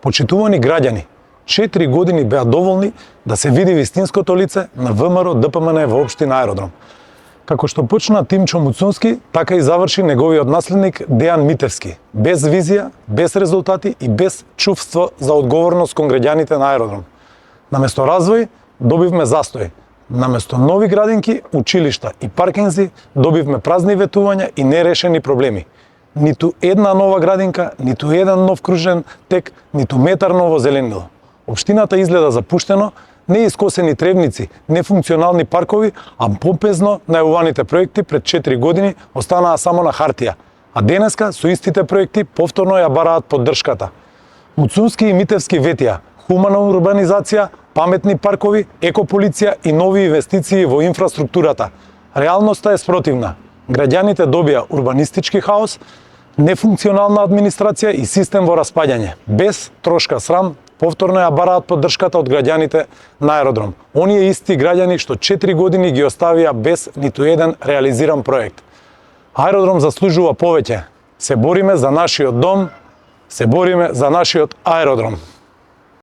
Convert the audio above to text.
Почитувани граѓани, 4 години беа доволни да се види вистинското лице на ВМРО ДПМН во општина Аеродром. Како што почна Тимчо Муцунски, така и заврши неговиот наследник Дејан Митевски, без визија, без резултати и без чувство за одговорност кон граѓаните на Аеродром. Наместо развој, добивме застој. Наместо нови градинки, училишта и паркинзи, добивме празни ветувања и нерешени проблеми. Ниту една нова градинка, ниту еден нов кружен тек, ниту метар ново зеленило. Општината изгледа запуштено, неискосени тревници, нефункционални паркови, а помпезно најавуваните проекти пред 4 години останаа само на хартија, а денеска со истите проекти повторно ја бараат поддршката. Муцунски и Митевски ветија хумана урбанизација, паметни паркови, екополиција и нови инвестиции во инфраструктурата. Реалноста е спротивна. Граѓаните добија урбанистички хаос, нефункционална администрација и систем во распаѓање. Без трошка срам, повторно ја бараат поддршката од граѓаните на Аеродром. Оние исти граѓани што 4 години ги оставија без ниту еден реализиран проект. Аеродром заслужува повеќе. Се бориме за нашиот дом, се бориме за нашиот аеродром.